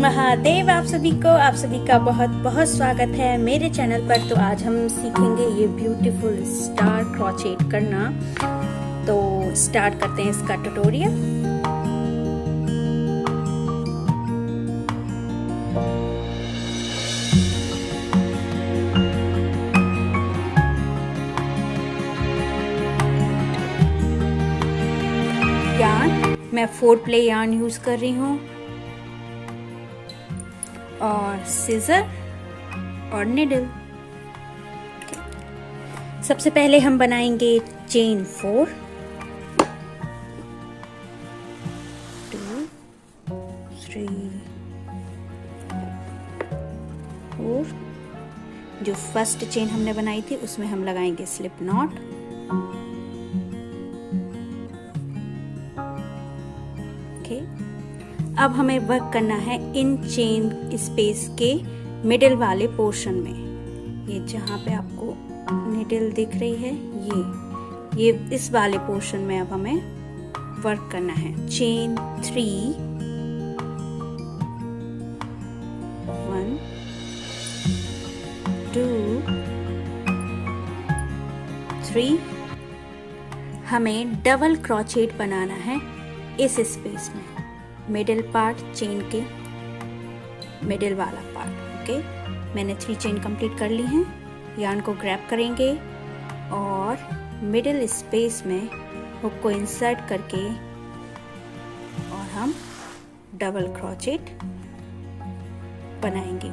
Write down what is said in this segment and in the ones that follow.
महादेव आप सभी को, आप सभी का बहुत बहुत स्वागत है मेरे चैनल पर। तो आज हम सीखेंगे ये ब्यूटीफुल स्टार क्रोचेट करना। तो स्टार्ट करते हैं इसका ट्यूटोरियल। यार्न मैं 4 प्ले यार्न यूज कर रही हूँ और सीजर और निडल। सबसे पहले हम बनाएंगे चेन 4, 2, 3, 4। जो फर्स्ट चेन हमने बनाई थी उसमें हम लगाएंगे स्लिप नॉट। अब हमें वर्क करना है इन चेन स्पेस के मिडिल वाले पोर्शन में। ये जहाँ पे आपको निडल दिख रही है, ये इस वाले पोर्शन में अब हमें वर्क करना है। चेन 3, 1, 2, 3। हमें डबल क्रोचेट बनाना है इस स्पेस में, मिडिल पार्ट, चेन के मिडिल वाला पार्ट। ओके, मैंने 3 चेन कंप्लीट कर ली हैं। यार्न को ग्रैब करेंगे और मिडिल स्पेस में हुक को इंसर्ट करके और हम डबल क्रोचेट बनाएंगे।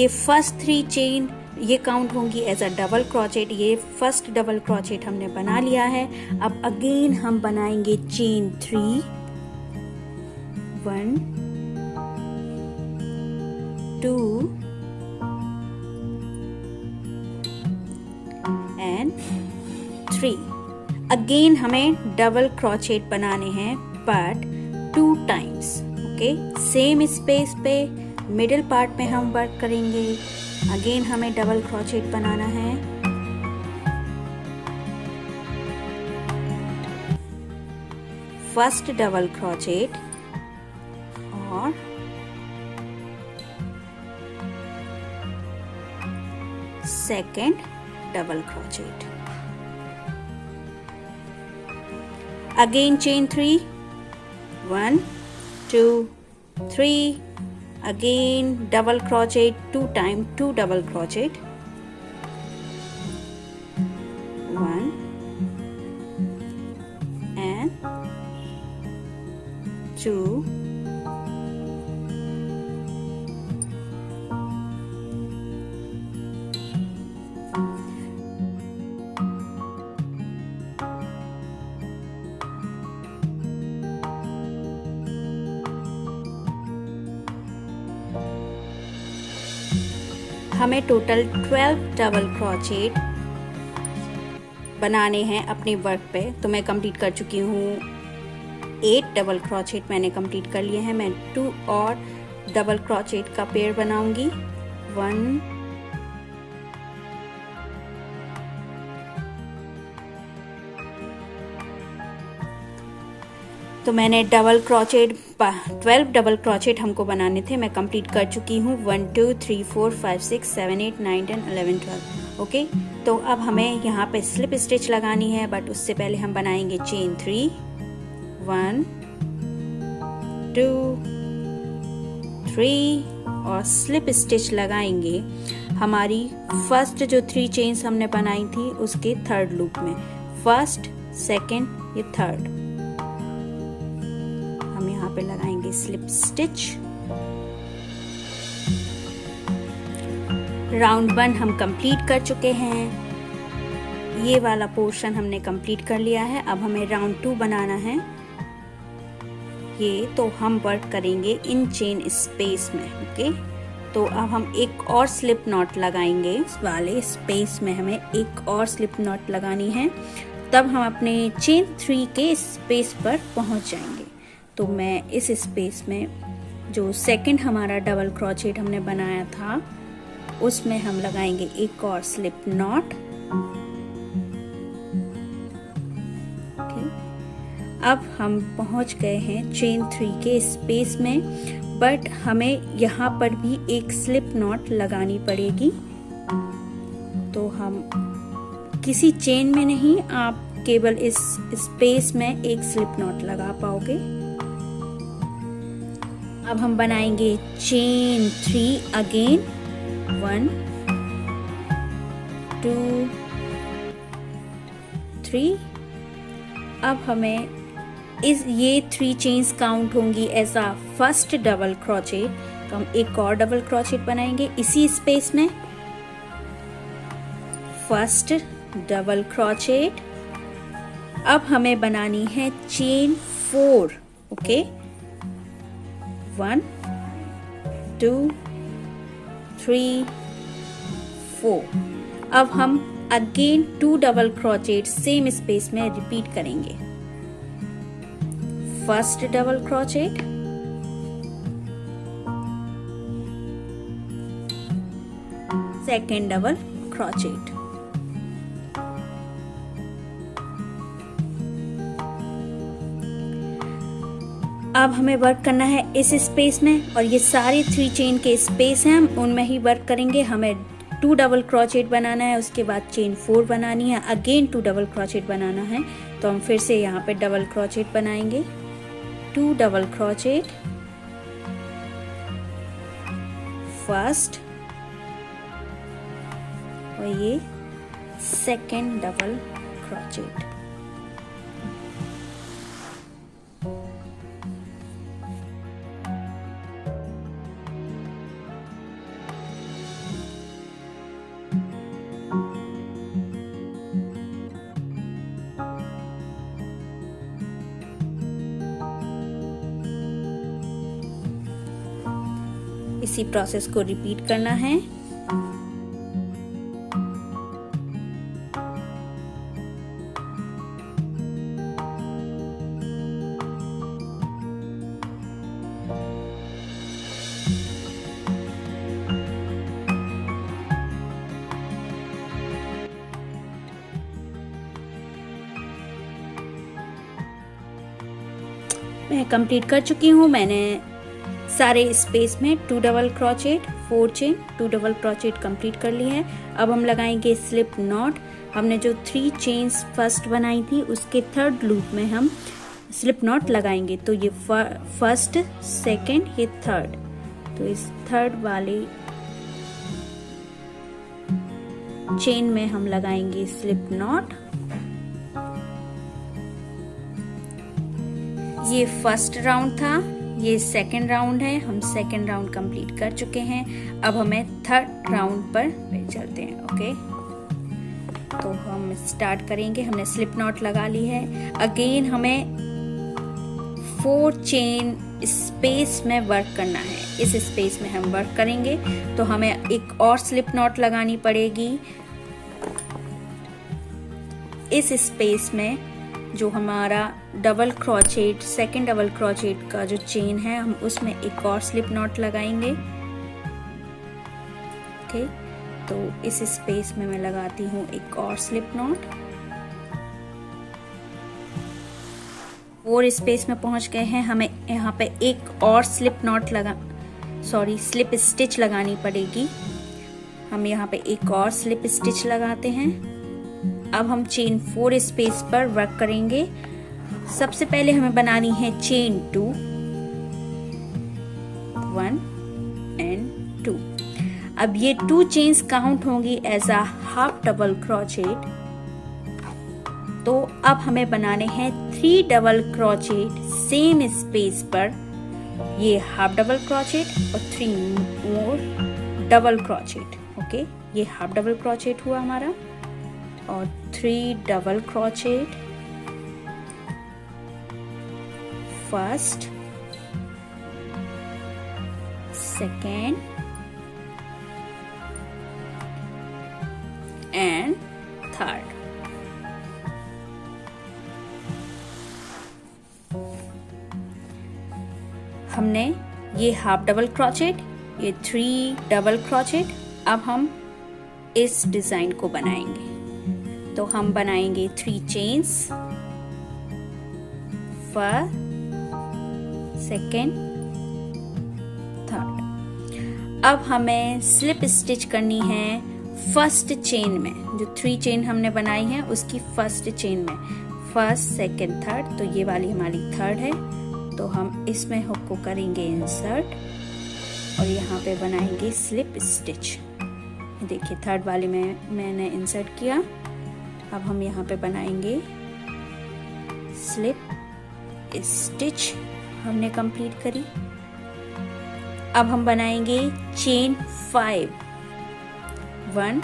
ये फर्स्ट 3 चेन ये काउंट होंगी एज अ डबल क्रोचेट। ये फर्स्ट डबल क्रोचेट हमने बना लिया है। अब अगेन हम बनाएंगे चेन 3, 1, 2 and 3। अगेन हमें डबल क्रोचेट बनाने हैं but 2 times. Okay, same space पे मिडिल पार्ट में हम वर्क करेंगे। अगेन हमें डबल क्रोचेट बनाना है। फर्स्ट डबल क्रोचेट और second double crochet. Again chain 3, 1, 2, 3। Again double crochet 2 time, 2 double crochet, 1 and 2। हमें टोटल 12 डबल क्रोचेट बनाने हैं अपने वर्क पे। तो मैं कंप्लीट कर चुकी हूँ। 8 डबल क्रोचेट मैंने कंप्लीट कर लिए हैं। मैं 2 और डबल क्रोचेट का पेयर बनाऊंगी। 1, तो मैंने डबल क्रोचेट 12 डबल क्रोचेट हमको बनाने थे, मैं कंप्लीट कर चुकी हूँ। 1, 2, 3, 4, 5, 6, 7, 8, 9, 10, 11, 12। ओके, तो अब हमें यहाँ पे स्लिप स्टिच लगानी है बट उससे पहले हम बनाएंगे चेन 3, 1, 2, 3 और स्लिप स्टिच लगाएंगे हमारी फर्स्ट जो 3 चेन्स हमने बनाई थी उसके थर्ड लूप में। फर्स्ट, सेकेंड, ये थर्ड। हम यहाँ पे लगाएंगे स्लिप स्टिच। राउंड 1 हम कंप्लीट कर चुके हैं। ये वाला पोर्शन हमने कंप्लीट कर लिया है। अब हमें राउंड 2 बनाना है। ये तो हम वर्क करेंगे इन चेन स्पेस में। ओके, तो अब हम एक और स्लिप नॉट लगाएंगे। इस वाले स्पेस में हमें एक और स्लिप नॉट लगानी है, तब हम अपने चेन 3 के स्पेस पर पहुंच जाएंगे। तो मैं इस स्पेस में जो सेकंड हमारा डबल क्रोचेट हमने बनाया था उसमें हम लगाएंगे एक और स्लिप नॉट। अब हम पहुंच गए हैं चेन 3 के स्पेस में। बट हमें यहाँ पर भी एक स्लिप नॉट लगानी पड़ेगी। तो हम किसी चेन में नहीं, आप केवल इस स्पेस में एक स्लिप नॉट लगा पाओगे। अब हम बनाएंगे चेन 3 अगेन, 1 2 3। अब हमें ये 3 चेन्स काउंट होंगी as a first double crochet. तो हम एक और डबल क्रोचेट बनाएंगे इसी स्पेस में, फर्स्ट डबल क्रोचेट। अब हमें बनानी है चेन 4, ओके, 1 2 3 4। अब हम again 2 double crochet same space में रिपीट करेंगे। First double crochet, second double crochet. अब हमें वर्क करना है इस स्पेस में, और ये सारे 3 चेन के स्पेस हैं, हम उनमें ही वर्क करेंगे। हमें 2 डबल क्रोचेट बनाना है, उसके बाद चेन 4 बनानी है, अगेन 2 डबल क्रोचेट बनाना है। तो हम फिर से यहाँ पे डबल क्रोचेट बनाएंगे, 2 डबल क्रोचेट, फर्स्ट, और ये सेकेंड डबल क्रोचेट। इसी प्रोसेस को रिपीट करना है। मैं कंप्लीट कर चुकी हूँ। मैंने सारे स्पेस में 2 double crochet, 4 chain, 2 double crochet complete कर ली है। अब हम लगाएंगे स्लिप नॉट। हमने जो 3 चेन्स फर्स्ट बनाई थी उसके थर्ड लूप में हम स्लिप नॉट लगाएंगे। तो ये फर्स्ट, सेकेंड, ये थर्ड। तो इस थर्ड वाले चेन में हम लगाएंगे स्लिप नॉट। ये फर्स्ट राउंड था, ये सेकेंड राउंड है। हम सेकेंड राउंड कंप्लीट कर चुके हैं। अब हमें थर्ड राउंड पर चलते हैं, ओके। तो हम स्टार्ट करेंगे। हमने स्लिप नॉट लगा ली है। अगेन हमें 4 चेन स्पेस में वर्क करना है। इस स्पेस में हम वर्क करेंगे। तो हमें एक और स्लिप नॉट लगानी पड़ेगी इस स्पेस में। जो हमारा double crochet, second double crochet का जो चेन है, हम उसमें एक और स्लिप नॉट लगाएंगे, ओके। तो इस स्पेस में मैं लगाती हूँ एक और स्लिप नॉट। 4 स्पेस में पहुंच गए हैं। हमें यहाँ पे एक और स्लिप स्टिच लगानी पड़ेगी। हम यहाँ पे एक और स्लिप स्टिच लगाते हैं। अब हम चेन 4 स्पेस पर वर्क करेंगे। सबसे पहले हमें बनानी है चेन 2, 1 and 2। अब ये 2 चेन्स काउंट होंगी as a half double crochet. तो अब हमें बनाने हैं 3 डबल क्रोचेट सेम स्पेस पर। ये हाफ डबल क्रोचेट और 3 मोर डबल क्रोचेट, ओके। ये हाफ डबल क्रोचेट हुआ हमारा, और 3 double crochet, first, second and third. हमने ये हाफ डबल क्रोचेट, ये 3 डबल क्रोचेट। अब हम इस डिजाइन को बनाएंगे। तो हम बनाएंगे 3 चेन्स, फर्स्ट, सेकेंड अब हमें स्लिप स्टिच करनी है फर्स्ट चेन में, जो 3 चेन हमने बनाई है उसकी फर्स्ट चेन में, फर्स्ट सेकेंड थर्ड। तो ये वाली हमारी थर्ड है, तो हम इसमें हुक को करेंगे इंसर्ट और यहाँ पे बनाएंगे स्लिप स्टिच। देखिए थर्ड वाली में मैंने इंसर्ट किया। अब हम यहाँ पे बनाएंगे स्लिप स्टिच, हमने कंप्लीट करी। अब हम बनाएंगे चेन 5, 1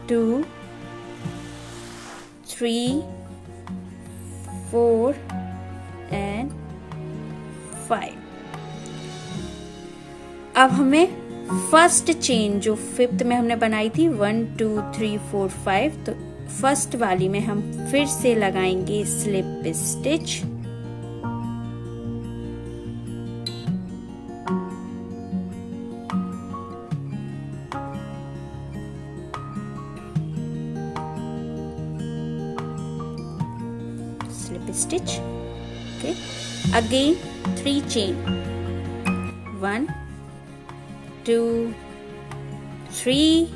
2 3 4 एंड 5। अब हमें फर्स्ट चेन जो 5th में हमने बनाई थी 1 2 3 4 5, तो फर्स्ट वाली में हम फिर से लगाएंगे slip stitch. Slip stitch. Okay. Again 3 chain. 1 2 3.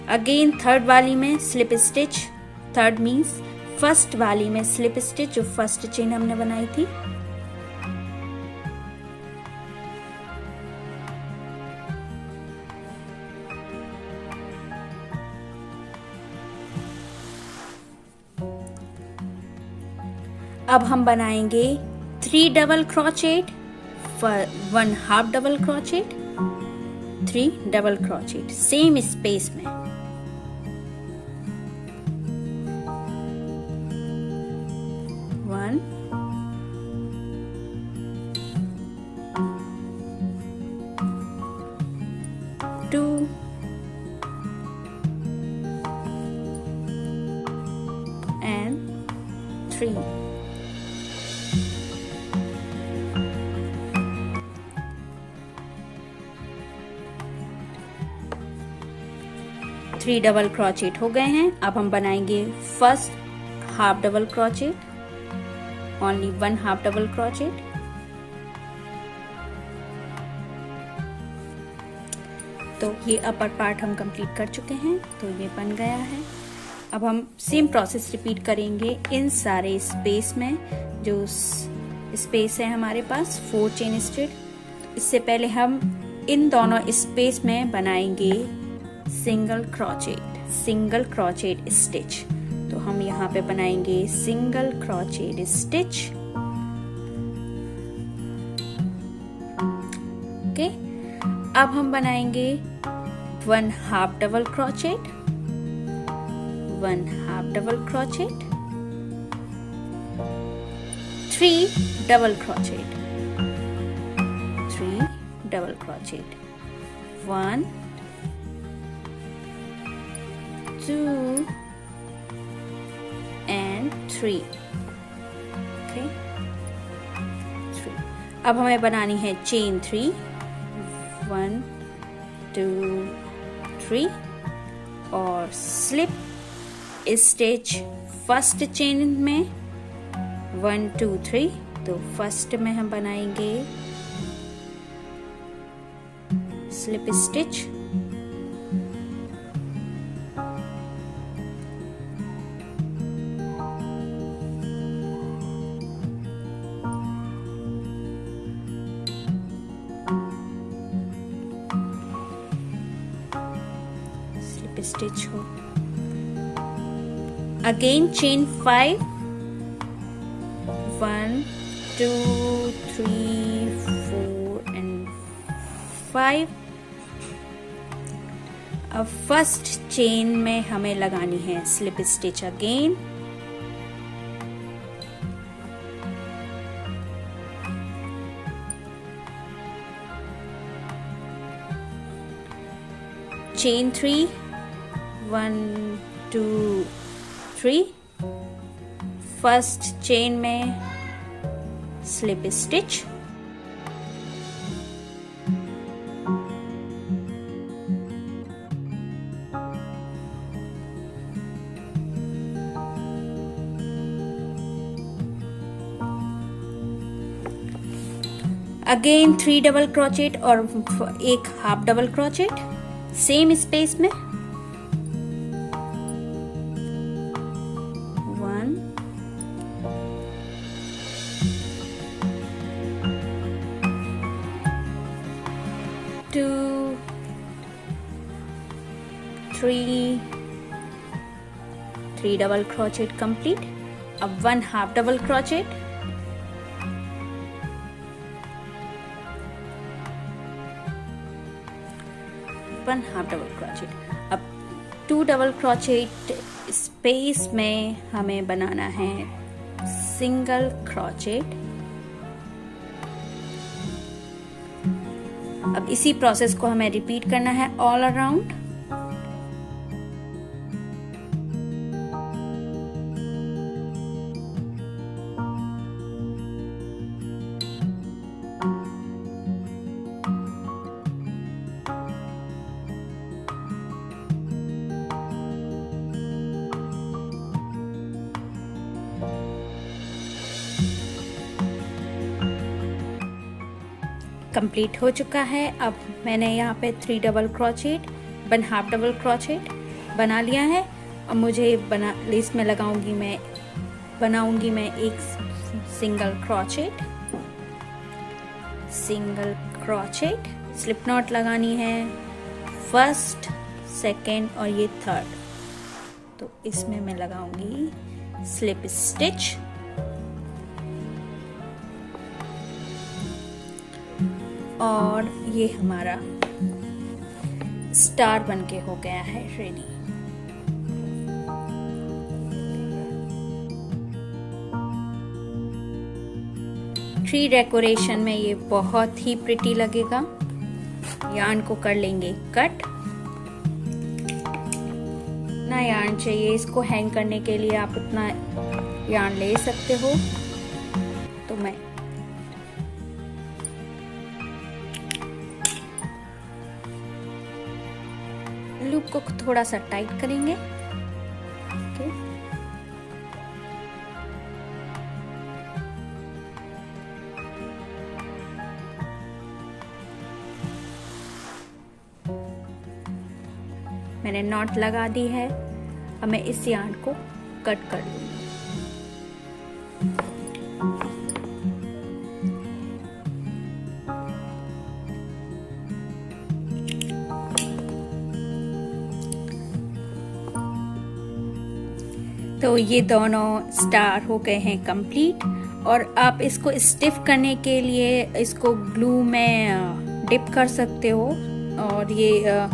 Again third वाली में slip stitch. Third means first वाली में स्लिप स्टिच, जो फर्स्ट चेन हमने बनाई थी। अब हम बनाएंगे 3 double crochet, 1 half double crochet, 3 double crochet same space में। One, two, and 3। Three double crochet हो गए हैं। अब हम बनाएंगे first half double crochet, only 1 half double crochet. तो ये अपर पार्ट हम कंप्लीट कर चुके हैं, तो ये बन गया है। अब हम सेम प्रोसेस रिपीट करेंगे इन सारे स्पेस में। जो स्पेस है हमारे पास 4 चेन स्टिच। इससे पहले हम इन दोनों स्पेस में बनाएंगे सिंगल क्रोचेट स्टिच। तो हम यहाँ पे बनाएंगे सिंगल क्रोचेट स्टिच। ओके, अब हम बनाएंगे 1 half double crochet, 1 half double crochet, 3 double crochet, 3 double crochet, 1 2 and 3। Okay, 3। अब हमें बनानी है चेन 3, 1 2 3 और स्लिप स्टिच फर्स्ट चेन में 1 2 3। तो फर्स्ट में हम बनाएंगे स्लिप स्टिच, स्टिच हो। Again chain 5, 1 2 3 4 and 5। अब फर्स्ट चेन में हमें लगानी है slip stitch again. Chain 3, 1 2 3। First chain में slip stitch, again 3 double crochet और एक half double crochet same space में, 1 2 3 डबल क्रोचेट कंप्लीट। अब 1 half double crochet, 1 half double crochet. अब 2 डबल क्रोचेट स्पेस में हमें बनाना है सिंगल क्रोचेट। अब इसी प्रोसेस को हमें रिपीट करना है ऑल अराउंड। कंप्लीट हो चुका है। अब मैंने यहाँ पे 3 double crochet 1 half double crochet बना लिया है। अब मुझे लेस में बनाऊंगी मैं एक सिंगल क्रोचेट, स्लिप नॉट लगानी है फर्स्ट, सेकेंड और ये थर्ड। तो इसमें मैं लगाऊंगी स्लिप स्टिच और ये हमारा स्टार बनके हो गया है रेडी। ट्री डेकोरेशन में ये बहुत ही प्रिटी लगेगा। यार्न को कर लेंगे कट। ना यार्न चाहिए इसको हैंग करने के लिए, आप उतना यार्न ले सकते हो। तो मैं लूप को थोड़ा सा टाइट करेंगे। ओके, मैंने नॉट लगा दी है। अब मैं इस यार्न को कट कर लूंगी। तो ये दोनों स्टार हो गए हैं कंप्लीट। और आप इसको स्टिफ करने के लिए इसको ग्लू में डिप कर सकते हो और ये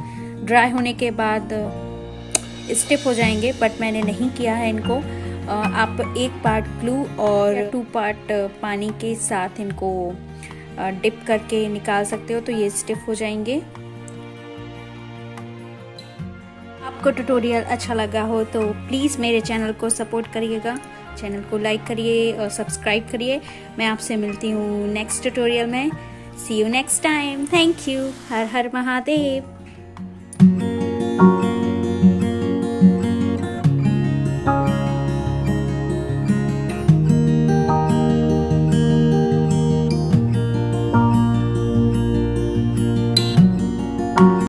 ड्राई होने के बाद स्टिफ हो जाएंगे, बट मैंने नहीं किया है इनको। आप 1 पार्ट ग्लू और 2 पार्ट पानी के साथ इनको डिप करके निकाल सकते हो, तो ये स्टिफ हो जाएंगे। आपको ट्यूटोरियल अच्छा लगा हो तो प्लीज़ मेरे चैनल को सपोर्ट करिएगा, चैनल को लाइक करिए और सब्सक्राइब करिए। मैं आपसे मिलती हूँ नेक्स्ट ट्यूटोरियल में। See you next time. Thank you. Har Har Mahadev.